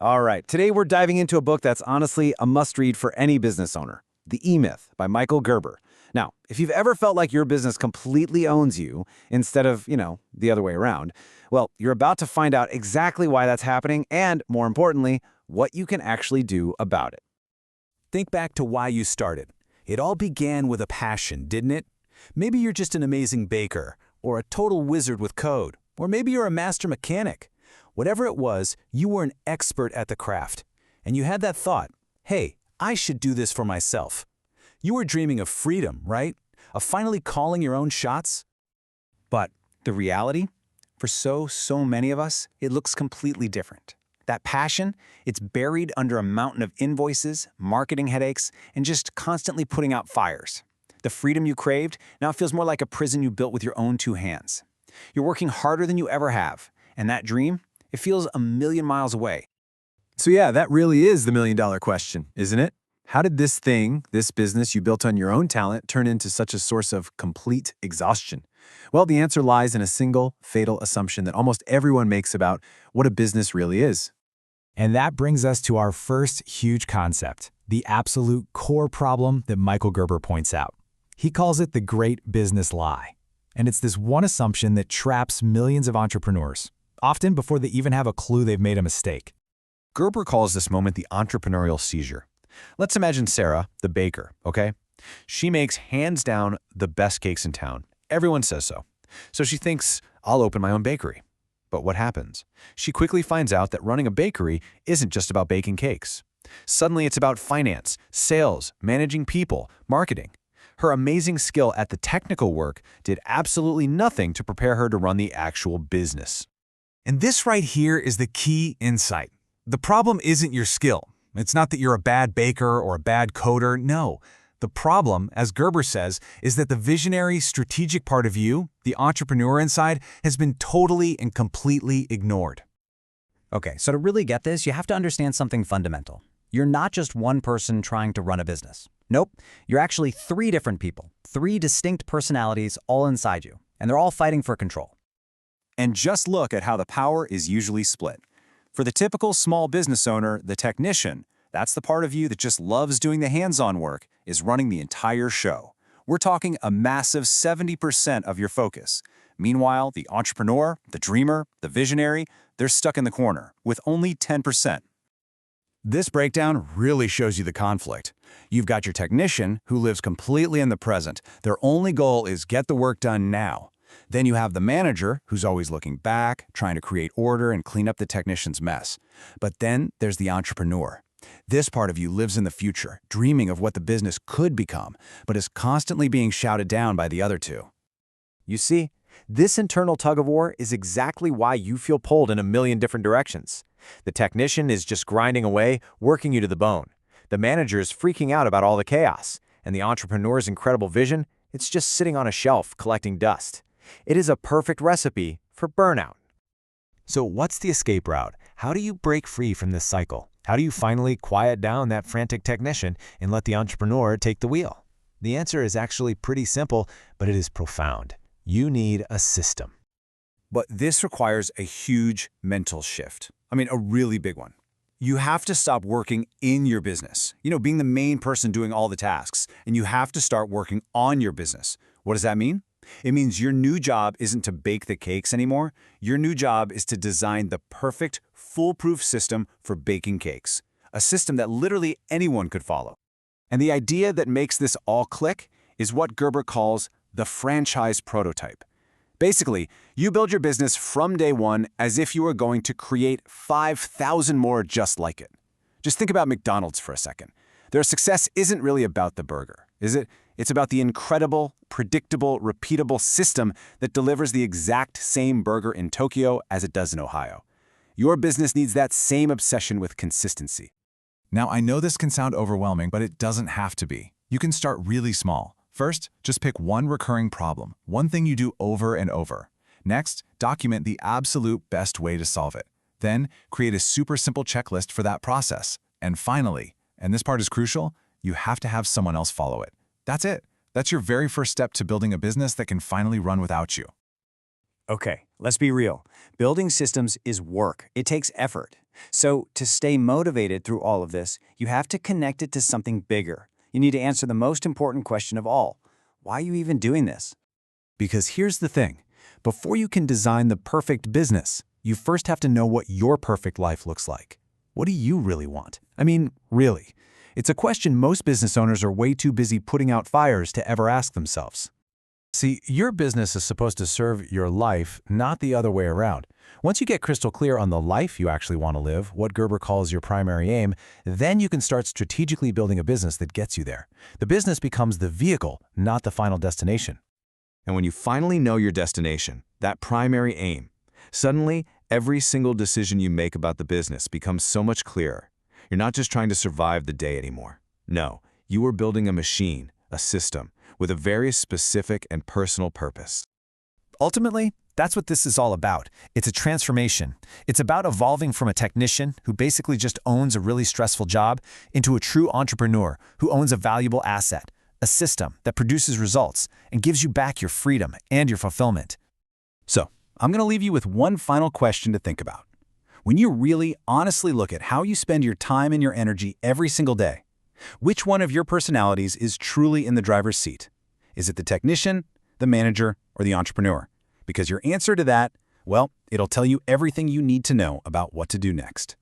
All right, today we're diving into a book that's honestly a must-read for any business owner, The E-Myth by Michael Gerber. Now, if you've ever felt like your business completely owns you instead of, the other way around, well, you're about to find out exactly why that's happening and, more importantly, what you can actually do about it. Think back to why you started. It all began with a passion, didn't it? Maybe you're just an amazing baker, or a total wizard with code, or maybe you're a master mechanic. Whatever it was, you were an expert at the craft. And you had that thought, hey, I should do this for myself. You were dreaming of freedom, right? Of finally calling your own shots? But the reality, for so many of us, it looks completely different. That passion, it's buried under a mountain of invoices, marketing headaches, and just constantly putting out fires. The freedom you craved now feels more like a prison you built with your own two hands. You're working harder than you ever have, and that dream, it feels a million miles away. So yeah, that really is the million-dollar question, isn't it? How did this business you built on your own talent, turn into such a source of complete exhaustion? Well, the answer lies in a single, fatal assumption that almost everyone makes about what a business really is. And that brings us to our first huge concept, the absolute core problem that Michael Gerber points out. He calls it the great business lie. And it's this one assumption that traps millions of entrepreneurs, often before they even have a clue they've made a mistake. Gerber calls this moment the entrepreneurial seizure. Let's imagine Sarah, the baker, okay? She makes hands down the best cakes in town. Everyone says so. So she thinks, I'll open my own bakery. But what happens? She quickly finds out that running a bakery isn't just about baking cakes. Suddenly it's about finance, sales, managing people, marketing. Her amazing skill at the technical work did absolutely nothing to prepare her to run the actual business. And this right here is the key insight. The problem isn't your skill. It's not that you're a bad baker or a bad coder, no. The problem, as Gerber says, is that the visionary, strategic part of you, the entrepreneur inside, has been totally and completely ignored. Okay, so to really get this, you have to understand something fundamental. You're not just one person trying to run a business. Nope, you're actually three different people, three distinct personalities all inside you, and they're all fighting for control. And just look at how the power is usually split. For the typical small business owner, the technician, that's the part of you that just loves doing the hands-on work, is running the entire show. We're talking a massive 70% of your focus. Meanwhile, the entrepreneur, the dreamer, the visionary, they're stuck in the corner with only 10%. This breakdown really shows you the conflict. You've got your technician who lives completely in the present. Their only goal is get the work done now. Then you have the manager who's always looking back, trying to create order and clean up the technician's mess. But then there's the entrepreneur. This part of you lives in the future, dreaming of what the business could become, but is constantly being shouted down by the other two. You see, this internal tug-of-war is exactly why you feel pulled in a million different directions. The technician is just grinding away, working you to the bone. The manager is freaking out about all the chaos. And the entrepreneur's incredible vision, it's just sitting on a shelf collecting dust. It is a perfect recipe for burnout. So what's the escape route? How do you break free from this cycle? How do you finally quiet down that frantic technician and let the entrepreneur take the wheel? The answer is actually pretty simple, but it is profound. You need a system. But this requires a huge mental shift. I mean, a really big one. You have to stop working in your business, being the main person doing all the tasks, and you have to start working on your business. What does that mean? It means your new job isn't to bake the cakes anymore. Your new job is to design the perfect, foolproof system for baking cakes, a system that literally anyone could follow. And the idea that makes this all click is what Gerber calls the franchise prototype. Basically, you build your business from day one as if you were going to create 5,000 more just like it. Just think about McDonald's for a second. Their success isn't really about the burger, is it? It's about the incredible, predictable, repeatable system that delivers the exact same burger in Tokyo as it does in Ohio. Your business needs that same obsession with consistency. Now, I know this can sound overwhelming, but it doesn't have to be. You can start really small. First, just pick one recurring problem, one thing you do over and over. Next, document the absolute best way to solve it. Then, create a super simple checklist for that process. And finally, and this part is crucial, you have to have someone else follow it. That's it. That's your very first step to building a business that can finally run without you. Okay, let's be real. Building systems is work. It takes effort. So to stay motivated through all of this, you have to connect it to something bigger. You need to answer the most important question of all. Why are you even doing this? Because here's the thing. Before you can design the perfect business, you first have to know what your perfect life looks like. What do you really want? I mean, really. It's a question most business owners are way too busy putting out fires to ever ask themselves. See, your business is supposed to serve your life, not the other way around. Once you get crystal clear on the life you actually want to live, what Gerber calls your primary aim, then you can start strategically building a business that gets you there. The business becomes the vehicle, not the final destination. And when you finally know your destination, that primary aim, suddenly every single decision you make about the business becomes so much clearer. You're not just trying to survive the day anymore. No, you are building a machine, a system, with a very specific and personal purpose. Ultimately, that's what this is all about. It's a transformation. It's about evolving from a technician who basically just owns a really stressful job into a true entrepreneur who owns a valuable asset, a system that produces results and gives you back your freedom and your fulfillment. So, I'm going to leave you with one final question to think about. When you really honestly look at how you spend your time and your energy every single day, which one of your personalities is truly in the driver's seat? Is it the technician, the manager, or the entrepreneur? Because your answer to that, well, it'll tell you everything you need to know about what to do next.